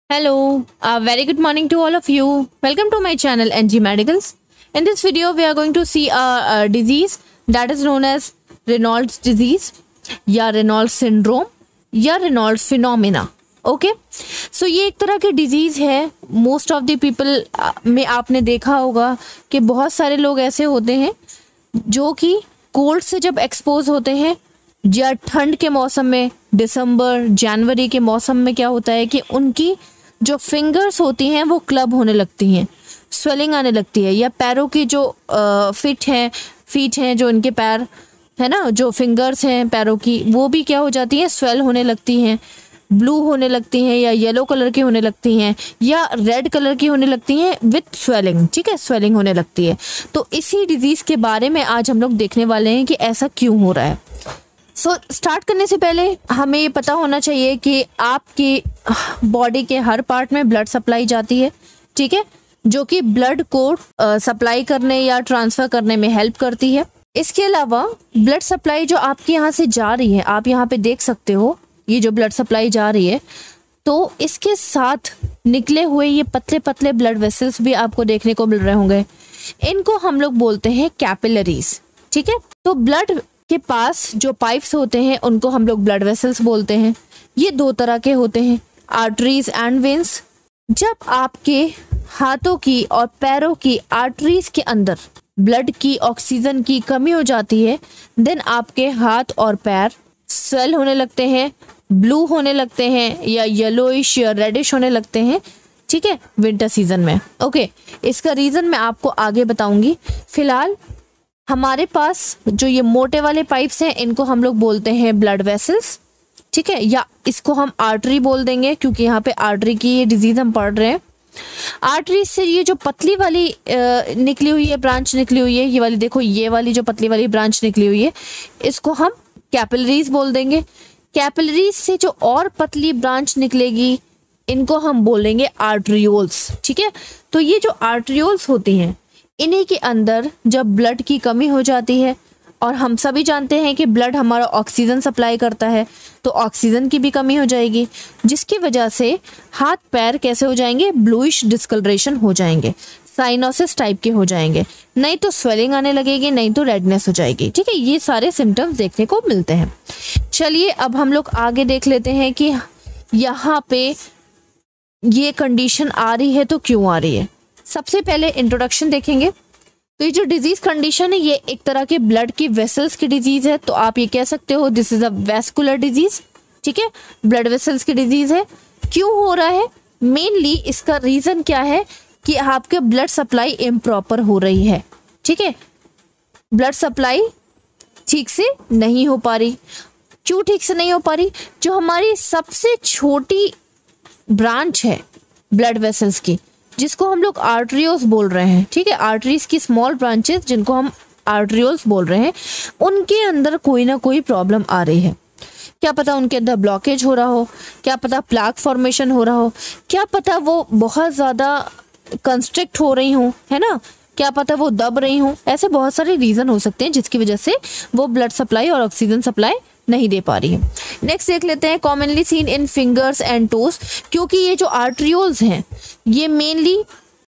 Hello, a very good morning to all of you. Welcome to my channel NG Medicals. In this video, we are going to see a disease that is known as Raynaud's disease, या Raynaud's syndrome, या Raynaud's phenomena. Okay so ये एक तरह की disease है. Most of the people में आपने देखा होगा कि बहुत सारे लोग ऐसे होते हैं जो कि कोल्ड से जब एक्सपोज होते हैं या ठंड के मौसम में, दिसंबर जनवरी के मौसम में क्या होता है कि उनकी जो फिंगर्स होती हैं वो क्लब होने लगती हैं, स्वेलिंग आने लगती है, या पैरों की जो फीट हैं जो इनके पैर है ना, जो फिंगर्स हैं पैरों की, वो भी क्या हो जाती हैं, स्वेल होने लगती हैं, ब्लू होने लगती हैं, या येलो कलर की होने लगती हैं, या रेड कलर की होने लगती हैं विथ स्वेलिंग. ठीक है, स्वेलिंग होने लगती है. तो इसी डिजीज़ के बारे में आज हम लोग देखने वाले हैं कि ऐसा क्यों हो रहा है. स्टार्ट करने से पहले हमें ये पता होना चाहिए कि आपकी बॉडी के हर पार्ट में ब्लड सप्लाई जाती है. ठीक है, जो कि ब्लड को सप्लाई करने या ट्रांसफ़र करने में हेल्प करती है. इसके अलावा ब्लड सप्लाई जो आपके यहाँ से जा रही है, आप यहाँ पे देख सकते हो ये जो ब्लड सप्लाई जा रही है, तो इसके साथ निकले हुए ये पतले पतले ब्लड वेसल्स भी आपको देखने को मिल रहे होंगे. इनको हम लोग बोलते हैं कैपिलरीज. ठीक है, तो ब्लड के पास जो पाइप्स होते हैं उनको हम लोग ब्लड वेसल्स बोलते हैं. ये दो तरह के होते हैं, आर्टरीज एंड वेन्स. जब आपके हाथों की और पैरों की आर्टरीज के अंदर ब्लड की, ऑक्सीजन की कमी हो जाती है, देन आपके हाथ और पैर स्वेल होने लगते हैं, ब्लू होने लगते हैं, या येलोइश या रेडिश होने लगते हैं. ठीक है, विंटर सीजन में. ओके, इसका रीज़न मैं आपको आगे बताऊंगी. फिलहाल हमारे पास जो ये मोटे वाले पाइप्स हैं इनको हम लोग बोलते हैं ब्लड वेसल्स. ठीक है, या इसको हम आर्टरी बोल देंगे क्योंकि यहाँ पे आर्टरी की ये डिजीज़ हम पढ़ रहे हैं. आर्टरी से ये जो पतली वाली निकली हुई है, ब्रांच निकली हुई है, ये वाली देखो, ये वाली जो पतली वाली ब्रांच निकली हुई है, इसको हम कैपिलरीज बोल देंगे. कैपिलरीज से जो और पतली ब्रांच निकलेगी इनको हम बोलेंगे आर्टरियोल्स. ठीक है, तो ये जो आर्टरियोल्स होती हैं इन्हीं के अंदर जब ब्लड की कमी हो जाती है, और हम सभी जानते हैं कि ब्लड हमारा ऑक्सीजन सप्लाई करता है, तो ऑक्सीजन की भी कमी हो जाएगी, जिसकी वजह से हाथ पैर कैसे हो जाएंगे, ब्लूइश डिस्कलरेशन हो जाएंगे, साइनोसिस टाइप के हो जाएंगे, नहीं तो स्वेलिंग आने लगेगी, नहीं तो रेडनेस हो जाएगी. ठीक है, ये सारे सिम्टम्स देखने को मिलते हैं. चलिए अब हम लोग आगे देख लेते हैं कि यहाँ पे ये कंडीशन आ रही है तो क्यों आ रही है. सबसे पहले इंट्रोडक्शन देखेंगे. तो ये जो डिजीज कंडीशन है ये एक तरह के ब्लड की वेसल्स की डिजीज है, तो आप ये कह सकते हो this is a vascular disease. ठीक है, ब्लड वेसल्स की डिजीज है. क्यों हो रहा है, मेनली इसका रीजन क्या है कि आपके ब्लड सप्लाई इम्प्रॉपर हो रही है. ठीक है, ब्लड सप्लाई ठीक से नहीं हो पा रही. क्यों ठीक से नहीं हो पा रही, जो हमारी सबसे छोटी ब्रांच है ब्लड वेसल्स की, जिसको हम लोग आर्टरियोल्स बोल रहे हैं. ठीक है, आर्टरीज की स्मॉल ब्रांचेस जिनको हम आर्टरियोल्स बोल रहे हैं, उनके अंदर कोई ना कोई प्रॉब्लम आ रही है. क्या पता उनके अंदर ब्लॉकेज हो रहा हो, क्या पता प्लाक फॉर्मेशन हो रहा हो, क्या पता वो बहुत ज़्यादा कंस्ट्रिक्ट हो रही हूँ, है ना, क्या पता वो दब रही हूँ. ऐसे बहुत सारे रीज़न हो सकते हैं जिसकी वजह से वो ब्लड सप्लाई और ऑक्सीजन सप्लाई नहीं दे पा रही है. नेक्स्ट देख लेते हैं, commonly seen in fingers and toes. क्योंकि ये जो आर्टरियोल्स हैं ये मेनली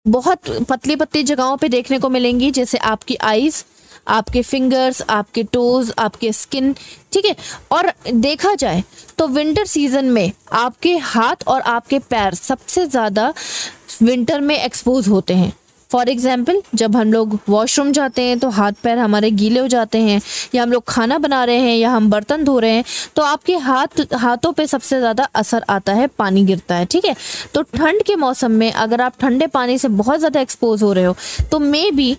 बहुत पतली पतली जगहों पे देखने को मिलेंगी, जैसे आपकी आईज, आपके फिंगर्स, आपके टोज, आपके स्किन. ठीक है, और देखा जाए तो विंटर सीजन में आपके हाथ और आपके पैर सबसे ज़्यादा विंटर में एक्सपोज होते हैं. फॉर एग्जाम्पल, जब हम लोग वॉशरूम जाते हैं तो हाथ पैर हमारे गीले हो जाते हैं, या हम लोग खाना बना रहे हैं, या हम बर्तन धो रहे हैं, तो आपके हाथों पे सबसे ज़्यादा असर आता है, पानी गिरता है. ठीक है, तो ठंड के मौसम में अगर आप ठंडे पानी से बहुत ज़्यादा एक्सपोज हो रहे हो तो मे बी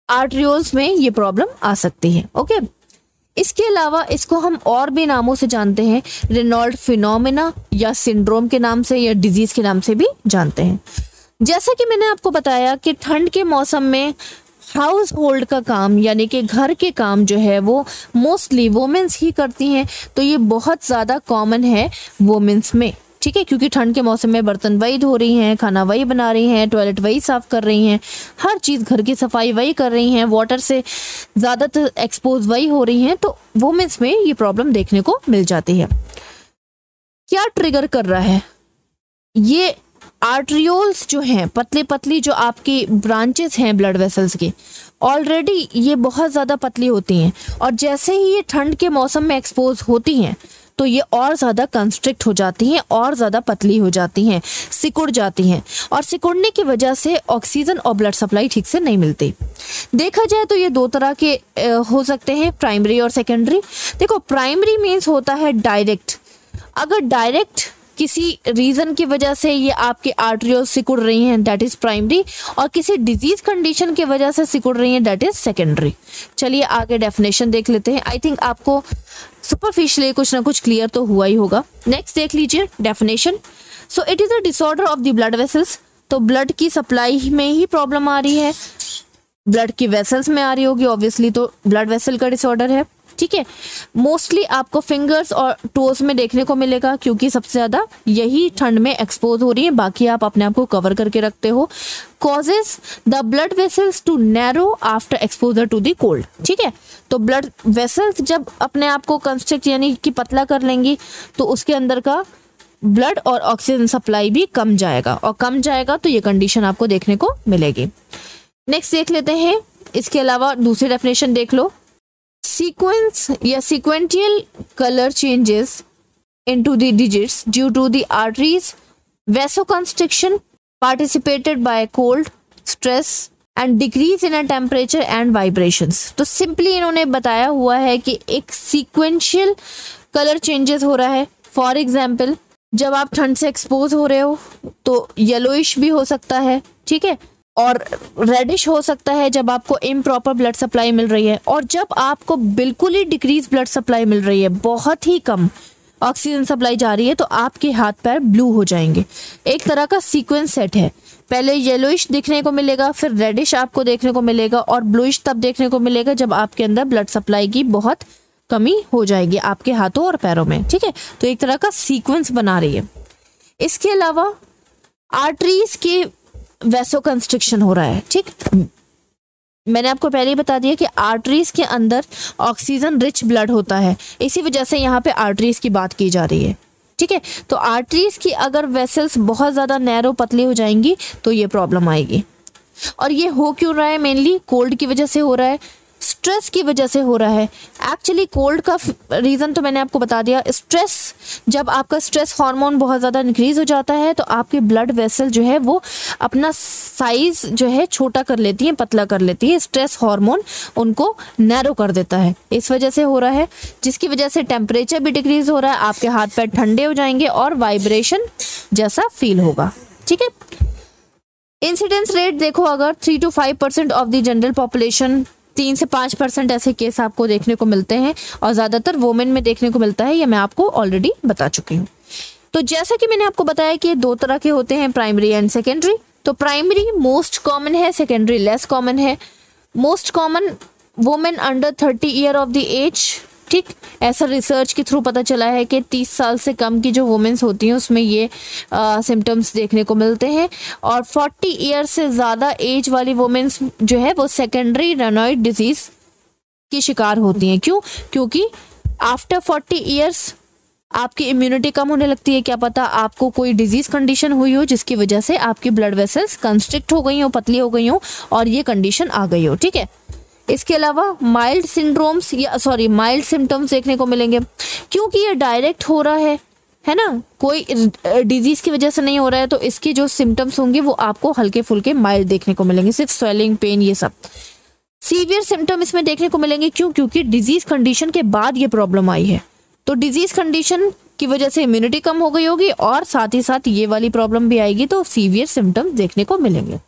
आर्टरियोल्स में ये प्रॉब्लम आ सकती है. ओके, इसके अलावा इसको हम और भी नामों से जानते हैं, रेनॉल्ड फिनोमेना या सिंड्रोम के नाम से या डिजीज़ के नाम से भी जानते हैं. जैसा कि मैंने आपको बताया कि ठंड के मौसम में हाउस होल्ड का काम यानी कि घर के काम जो है वो मोस्टली वोमेंस ही करती हैं, तो ये बहुत ज़्यादा कॉमन है वोमेंस में. ठीक है, क्योंकि ठंड के मौसम में बर्तन वही धो रही हैं, खाना वही बना रही हैं, टॉयलेट वही साफ़ कर रही हैं, हर चीज़ घर की सफाई वही कर रही हैं, वाटर से ज़्यादातर एक्सपोज वही हो रही हैं, तो वोमेंस में ये प्रॉब्लम देखने को मिल जाती है. क्या ट्रिगर कर रहा है ये आर्ट्रियोल्स जो हैं, पतली पतली जो आपकी ब्रांचेस हैं ब्लड वेसल्स की, ऑलरेडी ये बहुत ज़्यादा पतली होती हैं, और जैसे ही ये ठंड के मौसम में एक्सपोज होती हैं तो ये और ज़्यादा कंस्ट्रिक्ट हो जाती हैं, और ज़्यादा पतली हो जाती हैं, सिकुड़ जाती हैं, और सिकुड़ने की वजह से ऑक्सीजन और ब्लड सप्लाई ठीक से नहीं मिलती। देखा जाए तो ये दो तरह के हो सकते हैं, प्राइमरी और सेकेंडरी। देखो, प्राइमरी मीन्स होता है डायरेक्ट। अगर डायरेक्ट किसी रीज़न की वजह से ये आपके आर्टरियोल सिकुड़ रही हैं, दैट इज़ प्राइमरी, और किसी डिजीज कंडीशन की वजह से सिकुड़ रही हैं, दैट इज़ सेकेंडरी। चलिए आगे डेफिनेशन देख लेते हैं। आई थिंक आपको सुपरफिशियली कुछ ना कुछ क्लियर तो हुआ ही होगा। नेक्स्ट देख लीजिए definition. So it is a disorder of the blood vessels. तो ब्लड की सप्लाई में ही प्रॉब्लम आ रही है, ब्लड की वेसल्स में आ रही होगी ऑब्वियसली, तो ब्लड वेसल का डिसऑर्डर है। ठीक है, मोस्टली आपको फिंगर्स और टोज में देखने को मिलेगा, क्योंकि सबसे ज़्यादा यही ठंड में एक्सपोज हो रही है, बाकी आप अपने आप को कवर करके रखते हो। Causes the blood vessels to narrow after exposure to the cold. ठीक है, तो ब्लड वेसल्स जब अपने आप को कंस्ट्रिक्ट यानी कि पतला कर लेंगी, तो उसके अंदर का ब्लड और ऑक्सीजन सप्लाई भी कम जाएगा, और कम जाएगा तो ये कंडीशन आपको देखने को मिलेगी। नेक्स्ट देख लेते हैं, इसके अलावा दूसरी डेफिनेशन देख लो। सीक्वेंस या sequential colour changes into the digits due to the arteries vasoconstriction participated by cold, stress and decrease in a temperature and vibrations। तो सिंपली इन्होंने बताया हुआ है कि एक सीक्वेंशियल कलर चेंजेस हो रहा है। फॉर एग्जाम्पल, जब आप ठंड से एक्सपोज हो रहे हो तो येलोइश भी हो सकता है, ठीक है, और रेडिश हो सकता है जब आपको इम्प्रॉपर ब्लड सप्लाई मिल रही है, और जब आपको बिल्कुल ही डिक्रीज ब्लड सप्लाई मिल रही है, बहुत ही कम ऑक्सीजन सप्लाई जा रही है, तो आपके हाथ पैर ब्लू हो जाएंगे। एक तरह का सीक्वेंस सेट है, पहले येलोइश दिखने को मिलेगा, फिर रेडिश आपको देखने को मिलेगा, और ब्लूइश तब देखने को मिलेगा जब आपके अंदर ब्लड सप्लाई की बहुत कमी हो जाएगी आपके हाथों और पैरों में। ठीक है, तो एक तरह का सीक्वेंस बना रही है। इसके अलावा आर्टरीज के वैसोकंस्ट्रिक्शन हो रहा है। ठीक, मैंने आपको पहले ही बता दिया कि आर्टरीज के अंदर ऑक्सीजन रिच ब्लड होता है, इसी वजह से यहाँ पे आर्टरीज की बात की जा रही है। ठीक है, तो आर्टरीज की अगर वेसल्स बहुत ज़्यादा नैरो पतली हो जाएंगी तो ये प्रॉब्लम आएगी। और ये हो क्यों रहा है? मेनली कोल्ड की वजह से हो रहा है, स्ट्रेस की वजह से हो रहा है। एक्चुअली कोल्ड का रीज़न तो मैंने आपको बता दिया। स्ट्रेस, जब आपका स्ट्रेस हार्मोन बहुत ज़्यादा इंक्रीज हो जाता है तो आपके ब्लड वेसल जो है वो अपना साइज जो है छोटा कर लेती है, पतला कर लेती है। स्ट्रेस हार्मोन उनको नैरो कर देता है, इस वजह से हो रहा है, जिसकी वजह से टेम्परेचर भी डिक्रीज हो रहा है, आपके हाथ पैर ठंडे हो जाएंगे और वाइब्रेशन जैसा फील होगा। ठीक है, इंसिडेंस रेट देखो, अगर 3 to 5% of the general population, 3 से 5% ऐसे केस आपको देखने को मिलते हैं, और ज़्यादातर वुमेन में देखने को मिलता है, ये मैं आपको ऑलरेडी बता चुकी हूँ। तो जैसा कि मैंने आपको बताया कि दो तरह के होते हैं, प्राइमरी एंड सेकेंडरी। तो प्राइमरी मोस्ट कॉमन है, सेकेंडरी लेस कॉमन है। Most common women under 30 year of the age. ठीक, ऐसा रिसर्च के थ्रू पता चला है कि 30 साल से कम की जो वुमेन्स होती हैं उसमें ये सिम्टम्स देखने को मिलते हैं, और 40 ईयर से ज़्यादा एज वाली वुमेन्स जो है वो सेकेंडरी रेनॉइड डिजीज़ की शिकार होती हैं। क्यों? क्योंकि आफ्टर 40 ईयर्स आपकी इम्यूनिटी कम होने लगती है। क्या पता आपको कोई डिजीज़ कंडीशन हुई हो जिसकी वजह से आपकी ब्लड वेसल्स कंस्ट्रिक्ट हो गई हो, पतली हो गई हो, और ये कंडीशन आ गई हो। ठीक है, इसके अलावा माइल्ड सिंड्रोम्स या माइल्ड सिम्टम्स देखने को मिलेंगे, क्योंकि ये डायरेक्ट हो रहा है ना, कोई डिजीज़ की वजह से नहीं हो रहा है, तो इसके जो सिम्टम्स होंगे वो आपको हल्के फुल्के माइल्ड देखने को मिलेंगे, सिर्फ स्वेलिंग, पेन, ये सब। सीवियर सिम्टम इसमें देखने को मिलेंगे, क्यों? क्योंकि डिजीज़ कंडीशन के बाद ये प्रॉब्लम आई है, तो डिजीज़ कंडीशन की वजह से इम्यूनिटी कम हो गई होगी, और साथ ही साथ ये वाली प्रॉब्लम भी आएगी, तो सीवियर सिम्टम्स देखने को मिलेंगे।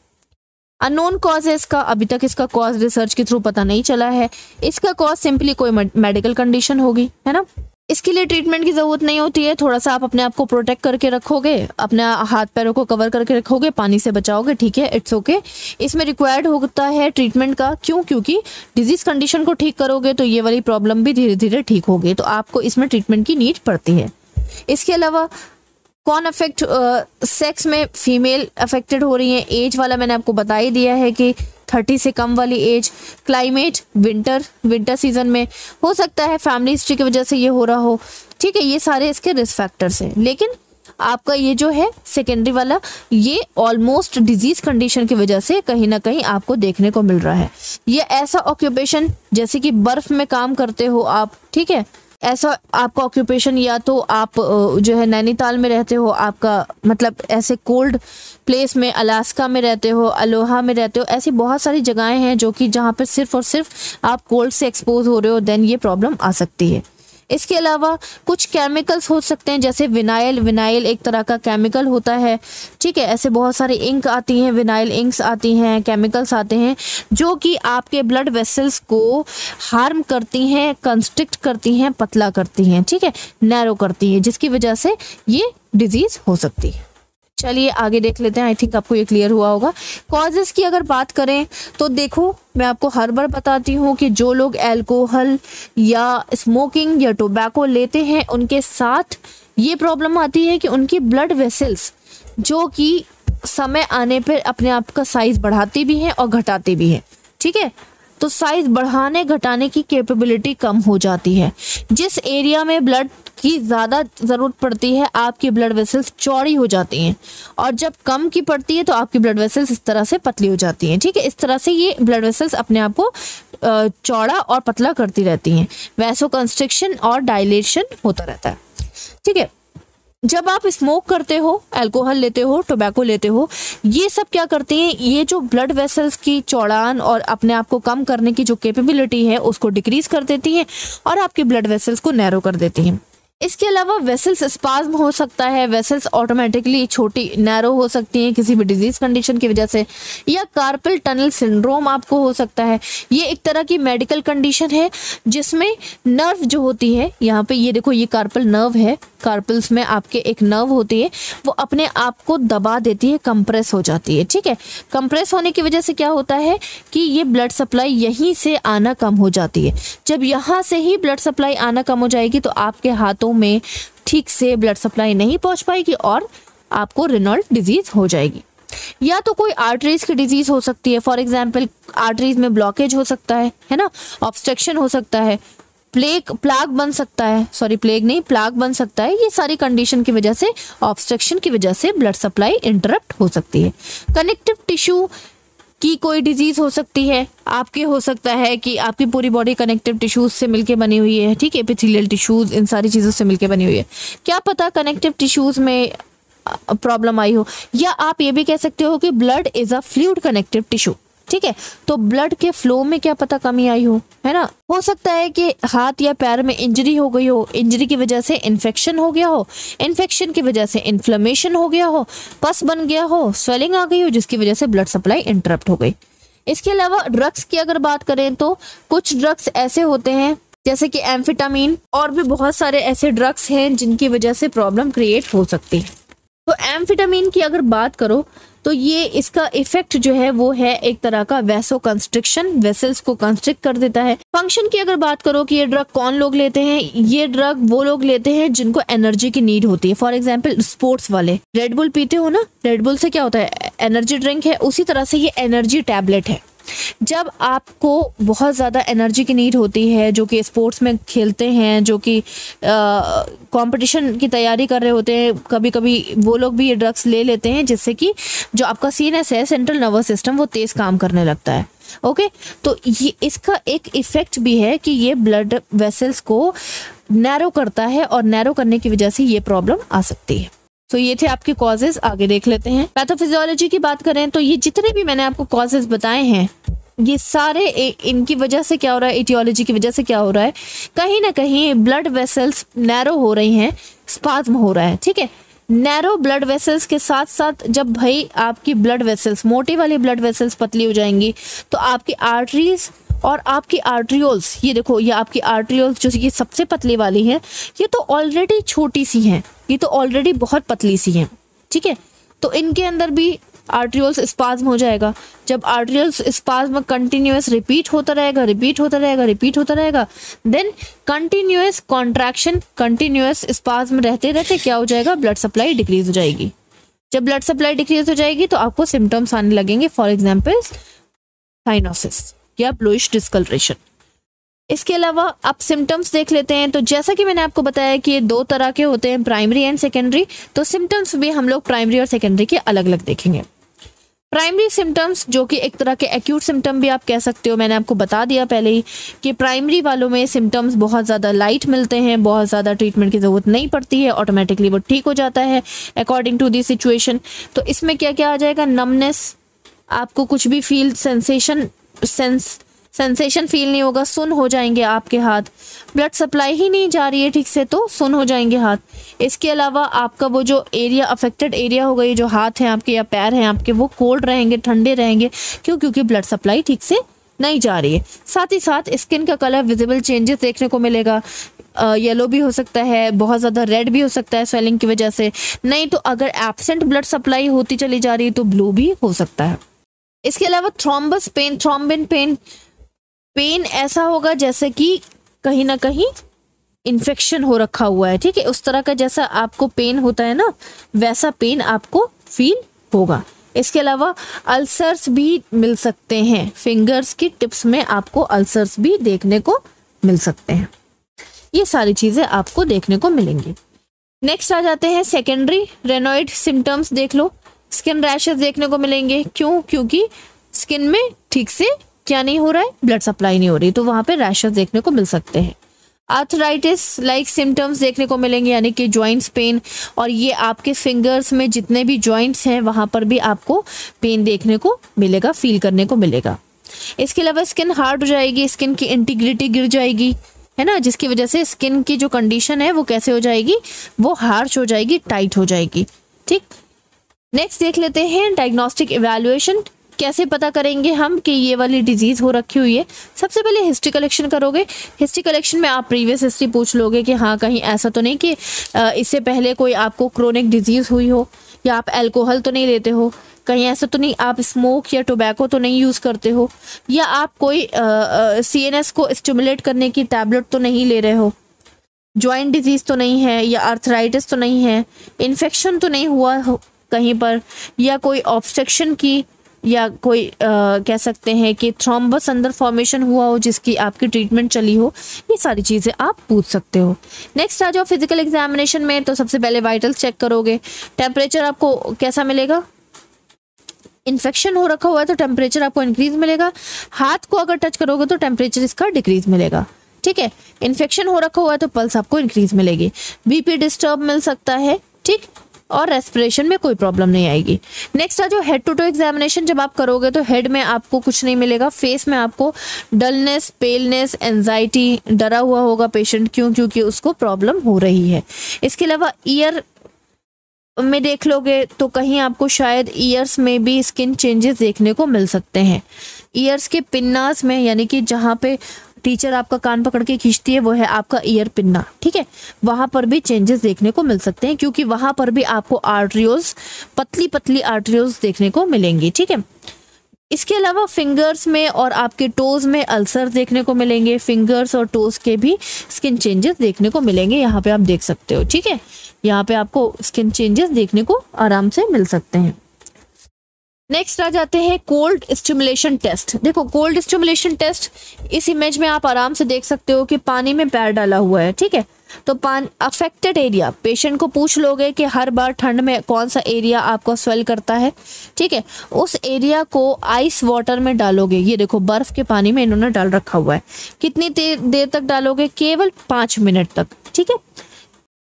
अननोन कॉज है इसका, अभी तक इसका कॉज रिसर्च के थ्रू पता नहीं चला है। इसका कॉज सिंपली कोई मेडिकल कंडीशन होगी, है ना। इसके लिए ट्रीटमेंट की ज़रूरत नहीं होती है, थोड़ा सा आप अपने आप को प्रोटेक्ट करके रखोगे, अपने हाथ पैरों को कवर करके रखोगे, पानी से बचाओगे, ठीक है, इट्स ओके। इसमें रिक्वायर्ड होता है ट्रीटमेंट का, क्यों? क्योंकि डिजीज़ कंडीशन को ठीक करोगे तो ये वाली प्रॉब्लम भी धीरे धीरे ठीक होगी, तो आपको इसमें ट्रीटमेंट की नीड पड़ती है। इसके अलावा कौन अफेक्ट, सेक्स में फीमेल अफेक्टेड हो रही है, एज वाला मैंने आपको बता ही दिया है कि 30 से कम वाली एज। क्लाइमेट, विंटर सीजन में हो सकता है, फैमिली हिस्ट्री की वजह से ये हो रहा हो, ठीक है, ये सारे इसके रिस्क फैक्टर्स हैं। लेकिन आपका ये जो है सेकेंडरी वाला, ये ऑलमोस्ट डिजीज कंडीशन की वजह से कहीं ना कहीं आपको देखने को मिल रहा है। ये ऐसा ऑक्यूपेशन जैसे कि बर्फ में काम करते हो आप, ठीक है, ऐसा आपका ऑक्यूपेशन, या तो आप जो है नैनीताल में रहते हो, आपका मतलब ऐसे कोल्ड प्लेस में, अलास्का में रहते हो, अलोहा में रहते हो, ऐसी बहुत सारी जगहें हैं जो कि जहाँ पे सिर्फ और सिर्फ आप कोल्ड से एक्सपोज हो रहे हो, देन ये प्रॉब्लम आ सकती है। इसके अलावा कुछ केमिकल्स हो सकते हैं, जैसे विनाइल एक तरह का केमिकल होता है, ठीक है। ऐसे बहुत सारी इंक आती हैं, विनाइल इंक्स आती हैं, केमिकल्स आते हैं जो कि आपके ब्लड वेसल्स को हार्म करती हैं, कंस्ट्रिक्ट करती हैं, पतला करती हैं, ठीक है, नैरो करती हैं, जिसकी वजह से ये डिजीज हो सकती है। चलिए आगे देख लेते हैं। आई थिंक आपको ये क्लियर हुआ होगा। कॉजेस की अगर बात करें तो देखो, मैं आपको हर बार बताती हूँ कि जो लोग अल्कोहल या स्मोकिंग या टोबैको लेते हैं, उनके साथ ये प्रॉब्लम आती है कि उनकी ब्लड वेसल्स जो कि समय आने पर अपने आप का साइज बढ़ाती भी हैं और घटाती भी हैं, ठीक है। तो साइज बढ़ाने घटाने की कैपेबिलिटी कम हो जाती है। जिस एरिया में ब्लड की ज़्यादा ज़रूरत पड़ती है, आपकी ब्लड वेसल्स चौड़ी हो जाती हैं, और जब कम की पड़ती है तो आपकी ब्लड वेसल्स इस तरह से पतली हो जाती हैं, ठीक है। इस तरह से ये ब्लड वेसल्स अपने आप को चौड़ा और पतला करती रहती हैं। वैसो कंस्ट्रिक्शन और डायलेशन होता रहता है, ठीक है। जब आप स्मोक करते हो, अल्कोहल लेते हो, टोबैको लेते हो, ये सब क्या करती हैं, ये जो ब्लड वेसल्स की चौड़ान और अपने आप को कम करने की जो कैपेबिलिटी है उसको डिक्रीज कर देती हैं और आपके ब्लड वेसल्स को नैरो कर देती हैं। इसके अलावा वेसल्स स्पाज्म हो सकता है, वेसल्स ऑटोमेटिकली छोटी नैरो हो सकती हैं किसी भी डिजीज कंडीशन की वजह से, या कार्पल टनल सिंड्रोम आपको हो सकता है। ये एक तरह की मेडिकल कंडीशन है जिसमें नर्व जो होती है, यहाँ पे ये देखो, ये कार्पल नर्व है, कार्पल्स में आपके एक नर्व होती है, वो अपने आप को दबा देती है, कंप्रेस हो जाती है, ठीक है। कंप्रेस होने की वजह से क्या होता है कि ये ब्लड सप्लाई यहीं से आना कम हो जाती है। जब यहाँ से ही ब्लड सप्लाई आना कम हो जाएगी तो आपके हाथों में ठीक से ब्लड सप्लाई नहीं पहुंच पाएगी और आपको रेनॉल्ड डिजीज हो जाएगी। या तो कोई आर्टरीज की डिजीज हो सकती है, फॉर एग्जांपल आर्टरीज में ब्लॉकेज हो सकता है ना, ऑब्स्ट्रक्शन हो सकता है, प्लाग बन सकता है, सॉरी प्लेग नहीं, प्लाग बन सकता है। ये सारी कंडीशन की वजह से, ऑब्स्ट्रक्शन की वजह से ब्लड सप्लाई इंटरप्ट हो सकती है। कनेक्टिव टिश्यू की कोई डिजीज हो सकती है, आपके हो सकता है कि आपकी पूरी बॉडी कनेक्टिव टिश्यूज से मिलके बनी हुई है, ठीक है, एपिथेलियल टिश्यूज, इन सारी चीज़ों से मिलके बनी हुई है। क्या पता कनेक्टिव टिश्यूज में प्रॉब्लम आई हो, या आप ये भी कह सकते हो कि blood is a fluid connective tissue, ठीक है, तो ब्लड के फ्लो में क्या पता कमी आई हो, है ना। हो सकता है कि हाथ या पैर में इंजरी हो गई हो, इंजरी की वजह से इन्फेक्शन हो गया हो, इन्फेक्शन की वजह से इन्फ्लेमेशन हो गया हो, पस बन गया हो, स्वेलिंग आ गई हो, जिसकी वजह से ब्लड सप्लाई इंटरप्ट हो गई। इसके अलावा ड्रग्स की अगर बात करें तो कुछ ड्रग्स ऐसे होते हैं जैसे कि एम्फेटामिन, और भी बहुत सारे ऐसे ड्रग्स हैं जिनकी वजह से प्रॉब्लम क्रिएट हो सकती है। तो एम्फेटामिन की अगर बात करो तो ये इसका इफेक्ट जो है वो है एक तरह का वैसो कंस्ट्रिक्शन, वेसल्स को कंस्ट्रिक्ट कर देता है। फंक्शन की अगर बात करो कि ये ड्रग कौन लोग लेते हैं, ये ड्रग वो लोग लेते हैं जिनको एनर्जी की नीड होती है। फॉर एग्जांपल स्पोर्ट्स वाले, रेड बुल पीते हो ना, रेड बुल से क्या होता है, एनर्जी ड्रिंक है, उसी तरह से ये एनर्जी टैबलेट है। जब आपको बहुत ज़्यादा एनर्जी की नीड होती है, जो कि स्पोर्ट्स में खेलते हैं, जो कि कंपटीशन की तैयारी कर रहे होते हैं, कभी कभी वो लोग भी ये ड्रग्स ले लेते हैं, जिससे कि जो आपका सीएनएस है, सेंट्रल नर्वस सिस्टम, वो तेज़ काम करने लगता है। ओके, तो ये इसका एक इफेक्ट भी है कि ये ब्लड वेसल्स को नैरो करता है, और नैरो करने की वजह से ये प्रॉब्लम आ सकती है। तो ये थे आपके कॉजेज। आगे देख लेते हैं। पैथोफिजियोलॉजी की बात करें तो ये जितने भी मैंने आपको कॉजेज बताए हैं, ये सारे इनकी वजह से क्या हो रहा है, इटियोलॉजी की वजह से क्या हो रहा है, कहीं ना कहीं ब्लड वेसल्स नैरो हो रही हैं, स्पाज्म हो रहा है, ठीक है। नैरो ब्लड वेसल्स के साथ साथ जब भाई आपकी ब्लड वेसल्स, मोटी वाली ब्लड वेसल्स पतली हो जाएंगी, तो आपकी आर्टरीज और आपकी आर्ट्रियोल्स, ये देखो, ये आपकी आर्ट्रियोल्स जो ये सबसे पतली वाली है, ये तो ऑलरेडी छोटी सी हैं, ये तो ऑलरेडी बहुत पतली सी हैं, ठीक है। तो इनके अंदर भी आर्ट्रियोल्स स्पाज्म हो जाएगा। जब आर्ट्रियोल्स स्पाज्म कंटिन्यूअस रिपीट होता रहेगा, रिपीट होता रहेगा, रिपीट होता रहेगा, then continuous contraction, continuous spasm रहते रहते क्या हो जाएगा, ब्लड सप्लाई डिक्रीज हो जाएगी। जब ब्लड सप्लाई डिक्रीज हो जाएगी तो आपको सिम्टम्स आने लगेंगे, फॉर एग्जाम्पल साइनोसिस या ब्लूइश डिस्कलरेशन। इसके अलावा आप सिम्टम्स देख लेते हैं। तो जैसा कि मैंने आपको बताया कि ये दो तरह के होते हैं, प्राइमरी एंड सेकेंडरी। तो सिम्टम्स भी हम लोग प्राइमरी और सेकेंडरी के अलग अलग देखेंगे। प्राइमरी सिम्टम्स जो कि एक तरह के एक्यूट सिम्टम भी आप कह सकते हो, मैंने आपको बता दिया पहले ही कि प्राइमरी वालों में सिम्टम्स बहुत ज़्यादा लाइट मिलते हैं, बहुत ज़्यादा ट्रीटमेंट की ज़रूरत नहीं पड़ती है, ऑटोमेटिकली वो ठीक हो जाता है अकॉर्डिंग टू दी सिचुएशन। तो इसमें क्या क्या आ जाएगा, नमनेस, आपको कुछ भी फील सेंसेशन फील नहीं होगा, सुन हो जाएंगे आपके हाथ, ब्लड सप्लाई ही नहीं जा रही है ठीक से तो सुन हो जाएंगे हाथ। इसके अलावा आपका वो जो एरिया अफेक्टेड एरिया होगा, ये जो हाथ हैं आपके या पैर हैं आपके, वो कोल्ड रहेंगे, ठंडे रहेंगे। क्यों? क्योंकि ब्लड सप्लाई ठीक से नहीं जा रही है। साथ ही साथ स्किन का कलर विजिबल चेंजेस देखने को मिलेगा, येलो भी हो सकता है, बहुत ज़्यादा रेड भी हो सकता है स्वेलिंग की वजह से, नहीं तो अगर एब्सेंट ब्लड सप्लाई होती चली जा रही है तो ब्लू भी हो सकता है। इसके अलावा थ्रोम्बस पेन, थ्रोम्बिन पेन ऐसा होगा जैसे कि कहीं ना कहीं इन्फेक्शन हो रखा हुआ है, ठीक है, उस तरह का जैसा आपको पेन होता है ना, वैसा पेन आपको फील होगा। इसके अलावा अल्सर्स भी मिल सकते हैं, फिंगर्स की टिप्स में आपको अल्सर्स भी देखने को मिल सकते हैं। ये सारी चीजें आपको देखने को मिलेंगी। नेक्स्ट आ जाते हैं सेकेंडरी रेनॉइड सिम्टम्स। देख लो, स्किन रैशेस देखने को मिलेंगे। क्यों? क्योंकि स्किन में ठीक से क्या नहीं हो रहा है, ब्लड सप्लाई नहीं हो रही, तो वहां पे रैशेस देखने को मिल सकते हैं। आर्थराइटिस लाइक सिम्टम्स देखने को मिलेंगे, यानी कि जॉइंट्स पेन, और ये आपके फिंगर्स में जितने भी जॉइंट्स हैं वहां पर भी आपको पेन देखने को मिलेगा, फील करने को मिलेगा। इसके अलावा स्किन हार्ड हो जाएगी, स्किन की इंटीग्रिटी गिर जाएगी, है ना, जिसकी वजह से स्किन की जो कंडीशन है वो कैसे हो जाएगी, वो हार्श हो जाएगी, टाइट हो जाएगी। ठीक, नेक्स्ट देख लेते हैं डायग्नोस्टिक इवैल्यूएशन। कैसे पता करेंगे हम कि ये वाली डिजीज हो रखी हुई है? सबसे पहले हिस्ट्री कलेक्शन करोगे। हिस्ट्री कलेक्शन में आप प्रीवियस हिस्ट्री पूछ लोगे कि हाँ कहीं ऐसा तो नहीं कि इससे पहले कोई आपको क्रोनिक डिजीज हुई हो, या आप अल्कोहल तो नहीं लेते हो, कहीं ऐसा तो नहीं आप स्मोक या टोबैको तो नहीं यूज़ करते हो, या आप कोई CNS को स्टिमुलेट करने की टैबलेट तो नहीं ले रहे हो, जॉइंट डिजीज तो नहीं है, या आर्थराइटिस तो नहीं है, इन्फेक्शन तो नहीं हुआ हो कहीं पर, या कोई ऑब्स्ट्रक्शन की, या कोई कह सकते हैं कि थ्रोम्बस अंदर फॉर्मेशन हुआ हो जिसकी आपकी ट्रीटमेंट चली हो। ये सारी चीज़ें आप पूछ सकते हो। नेक्स्ट आ जाओ फिजिकल एग्जामिनेशन में। तो सबसे पहले वाइटल्स चेक करोगे। टेम्परेचर आपको कैसा मिलेगा? इन्फेक्शन हो रखा हुआ है तो टेम्परेचर आपको इंक्रीज मिलेगा। हाथ को अगर टच करोगे तो टेम्परेचर इसका डिक्रीज मिलेगा। ठीक है, इन्फेक्शन हो रखा हुआ है तो पल्स आपको इंक्रीज मिलेगी। BP डिस्टर्ब मिल सकता है, ठीक, और रेस्पिरेशन में कोई प्रॉब्लम नहीं आएगी। नेक्स्ट आ जो हेड टू टो एग्जामिनेशन जब आप करोगे तो हेड में आपको कुछ नहीं मिलेगा, फेस में आपको डलनेस, पेलनेस, एंजाइटी, डरा हुआ होगा पेशेंट। क्यों? क्योंकि उसको प्रॉब्लम हो रही है। इसके अलावा ईयर में देख लोगे तो कहीं आपको शायद ईयर्स में भी स्किन चेंजेस देखने को मिल सकते हैं। ईयर्स के पिन्नास में, यानी कि जहाँ पे टीचर आपका कान पकड़ के खींचती है वो है आपका ईयर पिन्ना, ठीक है, वहां पर भी चेंजेस देखने को मिल सकते हैं, क्योंकि वहां पर भी आपको आर्टरियोल्स, पतली पतली आर्टरियोल्स देखने को मिलेंगी। ठीक है, इसके अलावा फिंगर्स में और आपके टोज में अल्सर देखने को मिलेंगे। फिंगर्स और टोज के भी स्किन चेंजेस देखने को मिलेंगे, यहाँ पे आप देख सकते हो। ठीक है, यहाँ पे आपको स्किन चेंजेस देखने को आराम से मिल सकते हैं। नेक्स्ट आ जाते हैं कोल्ड स्टिमुलेशन टेस्ट। देखो, कोल्ड स्टिमुलेशन टेस्ट इस इमेज में आप आराम से देख सकते हो कि पानी में पैर डाला हुआ है। ठीक है, तो अफेक्टेड एरिया, पेशेंट को पूछ लोगे कि हर बार ठंड में कौन सा एरिया आपको स्वेल करता है। ठीक है, उस एरिया को आइस वाटर में डालोगे। ये देखो, बर्फ के पानी में इन्होंने डाल रखा हुआ है। कितनी देर तक डालोगे? केवल 5 मिनट तक। ठीक है,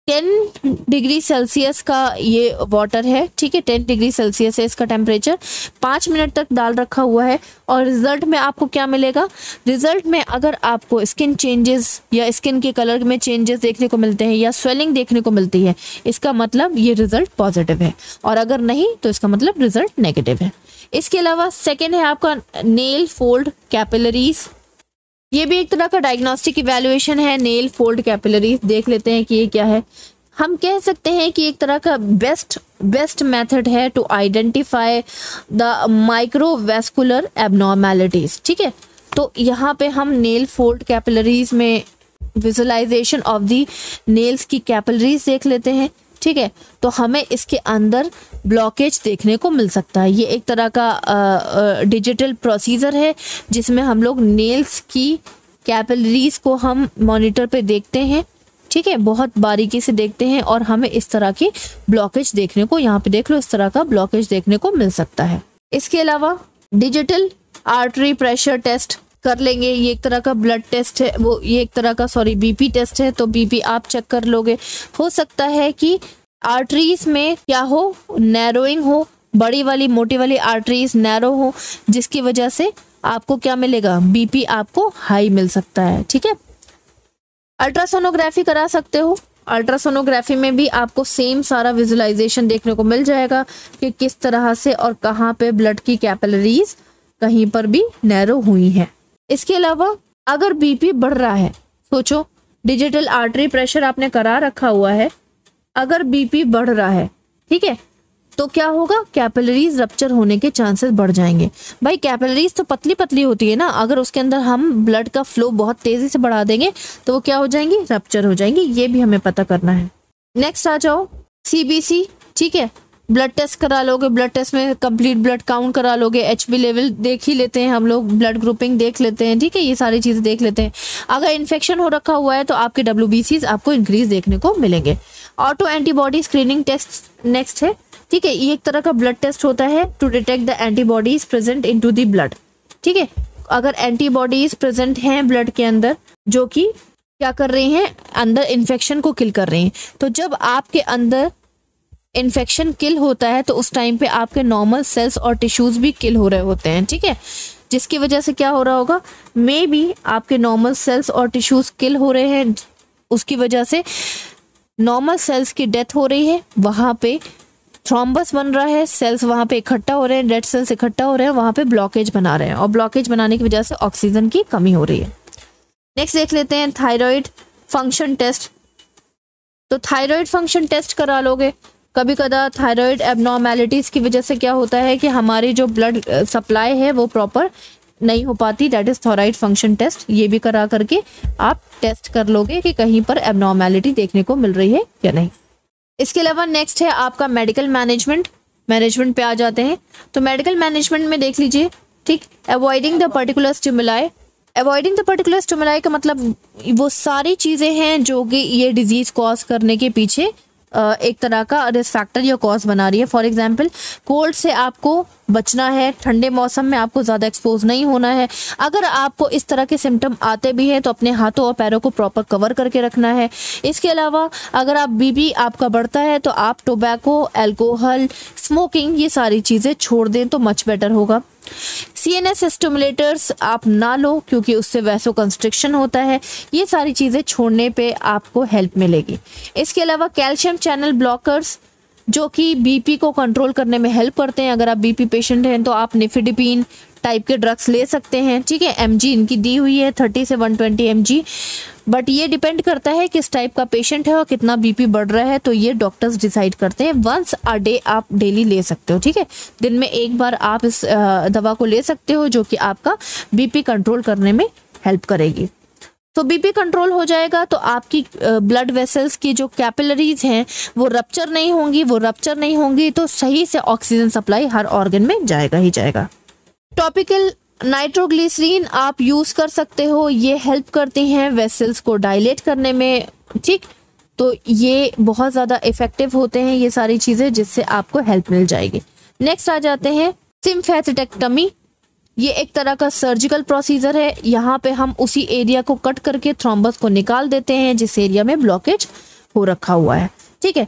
10 डिग्री सेल्सियस का ये वाटर है। ठीक है, 10 डिग्री सेल्सियस है इसका टेम्परेचर। 5 मिनट तक डाल रखा हुआ है। और रिजल्ट में आपको क्या मिलेगा? रिजल्ट में अगर आपको स्किन चेंजेस या स्किन के कलर में चेंजेस देखने को मिलते हैं या स्वेलिंग देखने को मिलती है, इसका मतलब ये रिजल्ट पॉजिटिव है, और अगर नहीं तो इसका मतलब रिजल्ट नेगेटिव है। इसके अलावा सेकेंड है आपका नेल फोल्ड कैपिलरीज। ये भी एक तरह का डायग्नोस्टिक इवैल्यूएशन है। नेल फोल्ड कैपिलरीज देख लेते हैं कि ये क्या है। हम कह सकते हैं कि एक तरह का बेस्ट मेथड है to identify the microvascular abnormalities. ठीक है, तो यहाँ पे हम नेल फोल्ड कैपिलरीज में विजुअलाइजेशन ऑफ द नेल्स की कैपिलरीज देख लेते हैं। ठीक है, तो हमें इसके अंदर ब्लॉकेज देखने को मिल सकता है। ये एक तरह का डिजिटल प्रोसीजर है जिसमें हम लोग नेल्स की कैपिलरीज को हम मॉनिटर पे देखते हैं, ठीक है, बहुत बारीकी से देखते हैं और हमें इस तरह की ब्लॉकेज देखने को, यहाँ पे देख लो, इस तरह का ब्लॉकेज देखने को मिल सकता है। इसके अलावा डिजिटल आर्टरी प्रेशर टेस्ट कर लेंगे, ये एक तरह का ब्लड टेस्ट है, वो ये एक तरह का बीपी टेस्ट है, तो बीपी आप चेक कर लोगे। हो सकता है कि आर्टरीज में क्या हो, नैरोइंग हो, बड़ी वाली मोटी वाली आर्टरीज नैरो हो, जिसकी वजह से आपको क्या मिलेगा, बीपी आपको हाई मिल सकता है, ठीक है। अल्ट्रासोनोग्राफी करा सकते हो, अल्ट्रासोनोग्राफी में भी आपको सेम सारा विजुअलाइजेशन देखने को मिल जाएगा कि किस तरह से और कहाँ पे ब्लड की कैपिलरीज कहीं पर भी नैरो हुई हैं। इसके अलावा अगर बीपी बढ़ रहा है, सोचो डिजिटल आर्टरी प्रेशर आपने करा रखा हुआ है, अगर बीपी बढ़ रहा है, ठीक है, तो क्या होगा, कैपिलरीज रप्चर होने के चांसेस बढ़ जाएंगे। भाई कैपिलरीज तो पतली पतली होती है ना, अगर उसके अंदर हम ब्लड का फ्लो बहुत तेजी से बढ़ा देंगे तो वो क्या हो जाएंगी, रप्चर हो जाएंगी, ये भी हमें पता करना है। नेक्स्ट आ जाओ सीबीसी, ठीक है, ब्लड टेस्ट करा लोगे, ब्लड टेस्ट में कंप्लीट ब्लड काउंट करा लोगे, एचबी लेवल देख ही लेते हैं हम लोग, ब्लड ग्रुपिंग देख लेते हैं, ठीक है, ये सारी चीजें देख लेते हैं। अगर इन्फेक्शन हो रखा हुआ है तो आपके WBCs आपको इंक्रीज देखने को मिलेंगे। Auto antibody screening test next है, ठीक है, ये एक तरह का ब्लड टेस्ट होता है to detect the antibodies present into the blood, ठीक है। अगर एंटीबॉडीज प्रेजेंट हैं ब्लड के अंदर जो कि क्या कर रही हैं, अंदर इन्फेक्शन को किल कर रही हैं, तो जब आपके अंदर इन्फेक्शन किल होता है तो उस टाइम पे आपके नॉर्मल सेल्स और टिश्यूज भी किल हो रहे होते हैं, ठीक है, जिसकी वजह से क्या हो रहा होगा, मे बी आपके नॉर्मल सेल्स और टिश्यूज किल हो रहे हैं, उसकी वजह से नॉर्मल सेल्स की डेथ हो रही है, वहां पे थ्रोम्बस बन रहा है, सेल्स वहां पे इकट्ठा हो रहे हैं, डेड सेल्स इकट्ठा हो रहे हैं, वहां पे ब्लॉकेज बना रहे हैं और ब्लॉकेज बनाने की वजह से ऑक्सीजन की कमी हो रही है। नेक्स्ट देख लेते हैं थायराइड फंक्शन टेस्ट। तो थायराइड फंक्शन टेस्ट करा लोगे, कभी कदा थायराइड एबनॉर्मेलिटीज की वजह से क्या होता है कि हमारी जो ब्लड सप्लाई है वो प्रॉपर नहीं हो पाती, that is thyroid function test. ये भी करा करके आप टेस्ट कर लोगे कि कहीं पर एबनॉर्मेलिटी देखने को मिल रही है या नहीं। इसके अलावा नेक्स्ट है आपका मेडिकल मैनेजमेंट पे आ जाते हैं। तो मेडिकल मैनेजमेंट में देख लीजिए, ठीक, avoiding the particular stimuli. Avoiding the particular stimuli का मतलब वो सारी चीजें हैं जो कि ये डिजीज कॉज करने के पीछे एक तरह का रिस्क फैक्टर या कॉज बना रही है। फॉर एग्जांपल कोल्ड से आपको बचना है, ठंडे मौसम में आपको ज़्यादा एक्सपोज नहीं होना है। अगर आपको इस तरह के सिम्टम आते भी हैं तो अपने हाथों और पैरों को प्रॉपर कवर करके रखना है। इसके अलावा अगर आप बीपी आपका बढ़ता है तो आप टोबैको, अल्कोहल, स्मोकिंग, ये सारी चीज़ें छोड़ दें तो मच बेटर होगा। CNS स्टिमुलेटर्स आप ना लो क्योंकि उससे वैसो कंस्ट्रिक्शन होता है, ये सारी चीज़ें छोड़ने पे आपको हेल्प मिलेगी। इसके अलावा कैल्शियम चैनल ब्लॉकर्स जो कि बीपी को कंट्रोल करने में हेल्प करते हैं। अगर आप बीपी पेशेंट हैं तो आप निफिडिपिन टाइप के ड्रग्स ले सकते हैं, ठीक है। mg इनकी दी हुई है 30 से 120 mg, बट ये डिपेंड करता है किस टाइप का पेशेंट है और कितना बीपी बढ़ रहा है, तो ये डॉक्टर्स डिसाइड करते हैं। वंस अ डे आप डेली ले सकते हो, ठीक है, दिन में एक बार आप इस दवा को ले सकते हो जो कि आपका बीपी कंट्रोल करने में हेल्प करेगी। तो बीपी कंट्रोल हो जाएगा तो आपकी ब्लड वेसल्स की जो कैपिलरीज हैं वो रप्चर नहीं होंगी तो सही से ऑक्सीजन सप्लाई हर ऑर्गन में जाएगा ही जाएगा। टॉपिकल नाइट्रोग्लिसरीन आप यूज कर सकते हो, ये हेल्प करती हैं वेसल्स को डायलेट करने में, ठीक, तो ये बहुत ज़्यादा इफेक्टिव होते हैं ये सारी चीज़ें, जिससे आपको हेल्प मिल जाएगी। नेक्स्ट आ जाते हैं सिम्फेथेक्टमी। ये एक तरह का सर्जिकल प्रोसीजर है, यहाँ पे हम उसी एरिया को कट करके थ्रोम्बस को निकाल देते हैं जिस एरिया में ब्लॉकेज हो रखा हुआ है, ठीक है।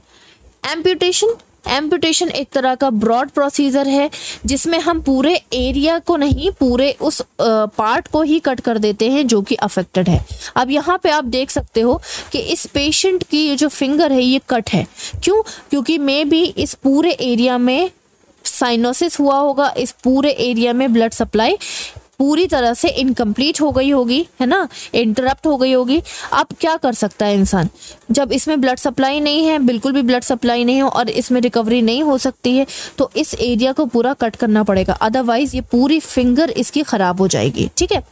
एम्पुटेशन एक तरह का ब्रॉड प्रोसीजर है जिसमें हम पूरे एरिया को नहीं, पूरे उस पार्ट को ही कट कर देते हैं जो कि अफेक्टेड है। अब यहाँ पे आप देख सकते हो कि इस पेशेंट की ये जो फिंगर है ये कट है, क्यों? क्योंकि मे बी इस पूरे एरिया में साइनोसिस हुआ होगा, इस पूरे एरिया में ब्लड सप्लाई पूरी तरह से इनकम्प्लीट हो गई होगी, है ना, इंटरप्ट हो गई होगी। अब क्या कर सकता है इंसान, जब इसमें ब्लड सप्लाई नहीं है, बिल्कुल भी ब्लड सप्लाई नहीं हो और इसमें रिकवरी नहीं हो सकती है, तो इस एरिया को पूरा कट करना पड़ेगा, अदरवाइज ये पूरी फिंगर इसकी खराब हो जाएगी, ठीक है।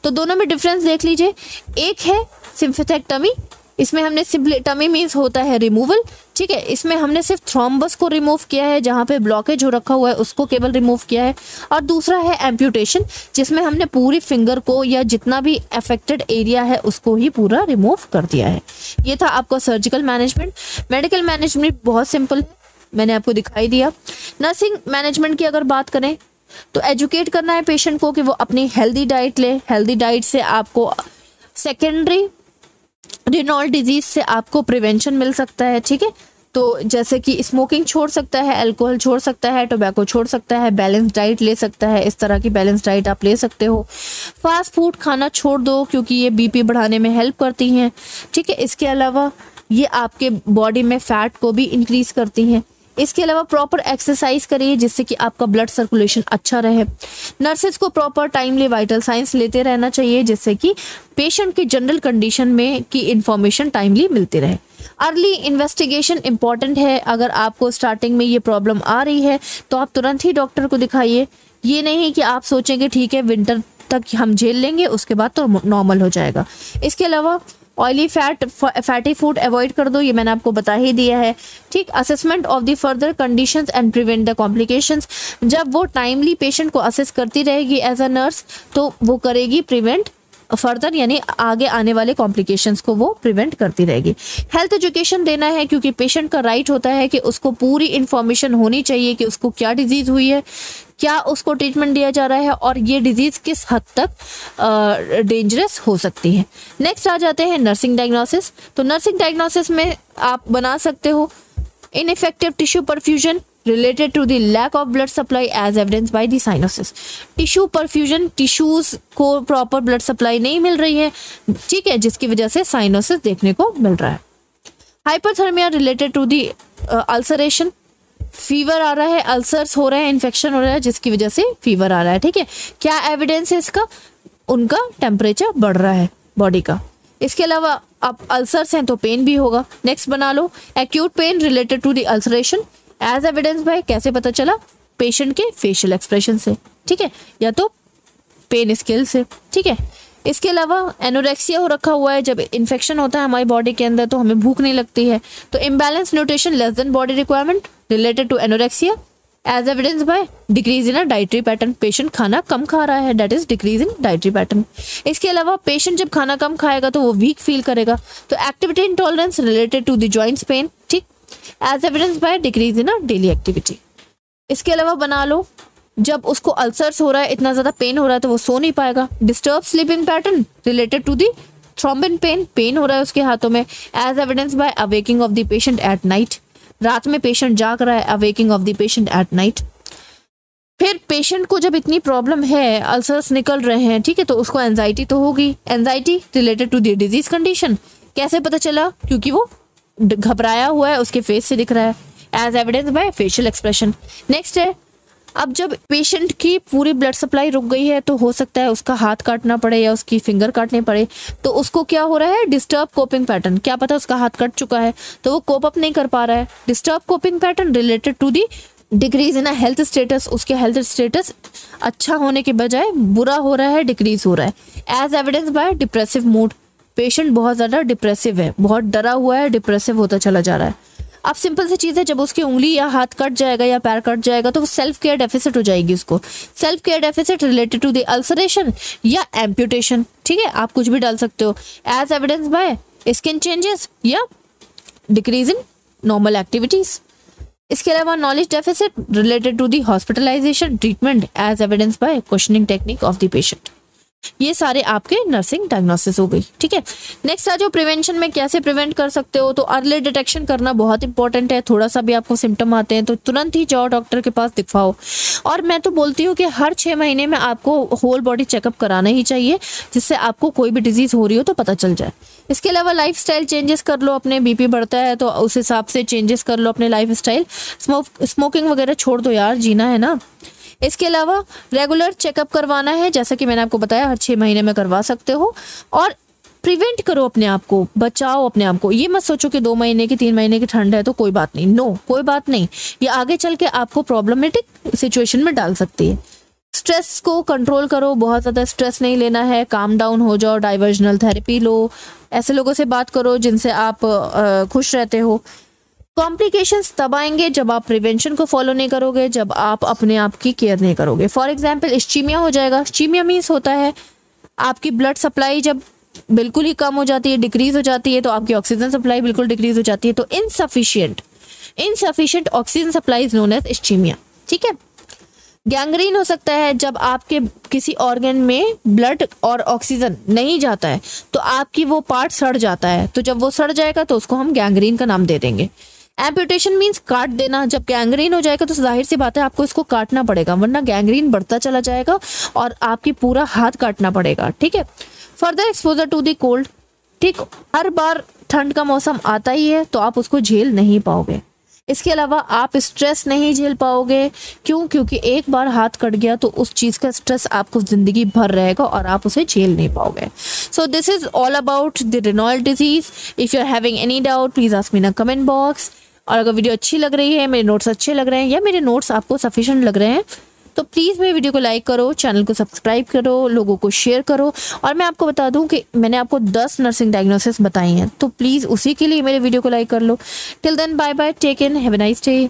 तो दोनों में डिफरेंस देख लीजिए, एक है सिम्फेथेक्टमी, इसमें हमने सिंपली, टमी मीन्स होता है रिमूवल, ठीक है। इसमें हमने सिर्फ थ्रोम्बस को रिमूव किया है, जहाँ पे ब्लॉकेज हो रखा हुआ है उसको केवल रिमूव किया है। और दूसरा है एम्प्यूटेशन, जिसमें हमने पूरी फिंगर को या जितना भी अफेक्टेड एरिया है उसको ही पूरा रिमूव कर दिया है। ये था आपका सर्जिकल मैनेजमेंट। मेडिकल मैनेजमेंट बहुत सिंपल है, मैंने आपको दिखाई दिया। नर्सिंग मैनेजमेंट की अगर बात करें तो एजुकेट करना है पेशेंट को कि वो अपनी हेल्दी डाइट ले। हेल्दी डाइट से आपको सेकेंडरी रेनॉल्ड डिजीज से आपको प्रिवेंशन मिल सकता है, ठीक है। तो जैसे कि स्मोकिंग छोड़ सकता है, अल्कोहल छोड़ सकता है, टोबैको छोड़ सकता है, बैलेंस डाइट ले सकता है, इस तरह की बैलेंस डाइट आप ले सकते हो। फास्ट फूड खाना छोड़ दो क्योंकि ये बीपी बढ़ाने में हेल्प करती हैं, ठीक है। इसके अलावा ये आपके बॉडी में फैट को भी इंक्रीज करती हैं। इसके अलावा प्रॉपर एक्सरसाइज करिए जिससे कि आपका ब्लड सर्कुलेशन अच्छा रहे। नर्सेज को प्रॉपर टाइमली वाइटल साइंस लेते रहना चाहिए जिससे कि पेशेंट की जनरल कंडीशन में की इंफॉर्मेशन टाइमली मिलती रहे। अर्ली इन्वेस्टिगेशन इंपॉर्टेंट है। अगर आपको स्टार्टिंग में ये प्रॉब्लम आ रही है तो आप तुरंत ही डॉक्टर को दिखाइए। ये नहीं कि आप सोचेंगे ठीक है विंटर तक हम झेल लेंगे उसके बाद तो नॉर्मल हो जाएगा। इसके अलावा ऑयली फैटी फूड अवॉइड कर दो, ये मैंने आपको बता ही दिया है, ठीक। Assessment of the further conditions and prevent the complications, जब वो टाइमली पेशेंट को असेस करती रहेगी एज अ नर्स तो वो करेगी प्रिवेंट फर्दर, यानी आगे आने वाले कॉम्प्लिकेशंस को वो प्रिवेंट करती रहेगी। हेल्थ एजुकेशन देना है क्योंकि पेशेंट का राइट होता है कि उसको पूरी इंफॉर्मेशन होनी चाहिए कि उसको क्या डिजीज हुई है, क्या उसको ट्रीटमेंट दिया जा रहा है और ये डिजीज किस हद तक डेंजरस हो सकती है। नेक्स्ट आ जाते हैं नर्सिंग डायग्नोसिस। तो नर्सिंग डायग्नोसिस में आप बना सकते हो ineffective tissue perfusion related to the lack of blood supply as evidenced by the cyanosis। Tissue perfusion, tissues को प्रॉपर ब्लड सप्लाई नहीं मिल रही है, ठीक है, जिसकी वजह से साइनोसिस देखने को मिल रहा है। Hyperthermia related to the ulceration, fever आ रहा है, अल्सर्स हो रहे हैं, इन्फेक्शन हो रहा है जिसकी वजह से फीवर आ रहा है, ठीक है। क्या एविडेंस है इसका? उनका टेम्परेचर बढ़ रहा है बॉडी का। इसके अलावा अब अल्सर्स हैं तो पेन भी होगा। नेक्स्ट बना लो acute pain related to the ulceration as evidence by, कैसे पता चला? पेशेंट के फेशियल एक्सप्रेशन से, ठीक है, या तो पेन स्केल से, ठीक है। इसके अलावा एनोरेक्सिया हो रखा हुआ है, जब इन्फेक्शन होता है हमारी बॉडी के अंदर तो हमें भूख नहीं लगती है, तो imbalance nutrition less than body requirement related to anorexia as evidence by decrease in dietary pattern, patient खाना कम खा रहा है, that is decrease in dietary pattern. इसके अलावा पेशेंट जब खाना कम खाएगा तो वो वीक फील करेगा, तो activity intolerance related to the joints pain, ठीक, as evidence by decrease in daily activity. इसके अलावा बना लो जब उसको अल्सर्स हो रहा है, इतना ज्यादा पेन हो रहा है तो वो सो नहीं पाएगा। Disturb sleeping pattern related to the thrombin pain, pain हो रहा है उसके हाथों में, as evidence by awaking of the patient at night, रात में पेशेंट जाग रहा है, awaking of the patient at night. फिर पेशेंट को जब इतनी प्रॉब्लम है, अल्सर्स निकल रहे हैं, ठीक है, तो उसको एंजाइटी तो होगी। Anxiety related to the disease condition, कैसे पता चला? क्योंकि वो घबराया हुआ है, उसके फेस से दिख रहा है, as evidence by facial expression. Next है, अब जब पेशेंट की पूरी ब्लड सप्लाई रुक गई है तो हो सकता है उसका हाथ काटना पड़े या उसकी फिंगर काटनी पड़े, तो उसको क्या हो रहा है? Disturb coping pattern. क्या पता उसका हाथ कट चुका है तो वो कोप अप नहीं कर पा रहा है। Disturb coping pattern related to the decrease in health status, उसके हेल्थ स्टेटस अच्छा होने के बजाय बुरा हो रहा है, डिक्रीज हो रहा है, as evidence by depressive mood, patient बहुत ज़्यादा डिप्रेसिव है, बहुत डरा हुआ है, डिप्रेसिव होता चला जा रहा है। अब सिंपल सी चीज़ है, जब उसकी उंगली या हाथ कट जाएगा या पैर कट जाएगा तो वो सेल्फ केयर डेफिसिट हो जाएगी उसको। Self care deficit related to the ulceration या एम्प्यूटेशन, ठीक है, आप कुछ भी डाल सकते हो, as evidence by skin changes या डिक्रीज इन नॉर्मल एक्टिविटीज। इसके अलावा knowledge deficit related to the hospitalisation treatment as evidence by questioning technique of the patient. ये सारे आपके नर्सिंग डायग्नोसिस हो गई, ठीक है। नेक्स्ट आ जाओ प्रिवेंशन में कैसे प्रिवेंट कर सकते हो। तो अर्ली डिटेक्शन करना बहुत इंपॉर्टेंट है। थोड़ा सा भी आपको सिम्टम आते हैं तो तुरंत ही जाओ डॉक्टर के पास दिखवाओ। और मैं तो बोलती हूँ कि हर 6 महीने में आपको होल बॉडी चेकअप कराना ही चाहिए, जिससे आपको कोई भी डिजीज हो रही हो तो पता चल जाए। इसके अलावा लाइफस्टाइल चेंजेस कर लो, अपने बीपी बढ़ता है तो उस हिसाब से चेंजेस कर लो अपने लाइफस्टाइल। स्मोकिंग वगैरह छोड़ दो यार, जीना है ना। इसके अलावा रेगुलर चेकअप करवाना है, जैसा कि मैंने आपको बताया हर 6 महीने में करवा सकते हो। और प्रिवेंट करो अपने आप को, बचाओ अपने आप को। ये मत सोचो कि 2 महीने की 3 महीने की ठंड है तो कोई बात नहीं, नो, कोई बात नहीं, ये आगे चल के आपको प्रॉब्लमेटिक सिचुएशन में डाल सकती है। स्ट्रेस को कंट्रोल करो, बहुत ज़्यादा स्ट्रेस नहीं लेना है, काम डाउन हो जाओ, डाइवर्जनल थेरेपी लो, ऐसे लोगों से बात करो जिनसे आप खुश रहते हो। कॉम्प्लिकेशंस तब आएंगे जब आप प्रिवेंशन को फॉलो नहीं करोगे, जब आप अपने आप की केयर नहीं करोगे। फॉर एग्जांपल इस्चीमिया हो जाएगा। इस्चीमिया मीन्स होता है आपकी ब्लड सप्लाई जब बिल्कुल ही कम हो जाती है, डिक्रीज हो जाती है, तो आपकी ऑक्सीजन सप्लाई बिल्कुल डिक्रीज हो जाती है, तो insufficient oxygen supply is known as ischaemia. ठीक है। गैंग्रीन हो सकता है जब आपके किसी ऑर्गन में ब्लड और ऑक्सीजन नहीं जाता है तो आपकी वो पार्ट सड़ जाता है, तो जब वो सड़ जाएगा तो उसको हम गैंग्रीन का नाम दे देंगे। एम्पुटेशन मीन्स काट देना। जब गैंग्रीन हो जाएगा तो जाहिर सी बात है आपको इसको काटना पड़ेगा, वरना गैंग्रीन बढ़ता चला जाएगा और आपकी पूरा हाथ काटना पड़ेगा। ठीक है। Further exposure to the cold. ठीक, हर बार ठंड का मौसम आता ही है तो आप उसको झेल नहीं पाओगे। इसके अलावा आप स्ट्रेस नहीं झेल पाओगे। क्यों? क्योंकि एक बार हाथ कट गया तो उस चीज़ का स्ट्रेस आपको ज़िंदगी भर रहेगा और आप उसे झेल नहीं पाओगे। So this is all about the Raynaud disease. If you are having any doubt please ask me in a comment box. और अगर वीडियो अच्छी लग रही है, मेरे नोट्स अच्छे लग रहे हैं या मेरे नोट्स आपको सफिशिएंट लग रहे हैं तो प्लीज़ मेरे वीडियो को लाइक करो, चैनल को सब्सक्राइब करो, लोगों को शेयर करो। और मैं आपको बता दूं कि मैंने आपको 10 नर्सिंग डायग्नोसिस बताई हैं, तो प्लीज़ उसी के लिए मेरे वीडियो को लाइक कर लो। Till then bye bye, take in, have a nice day.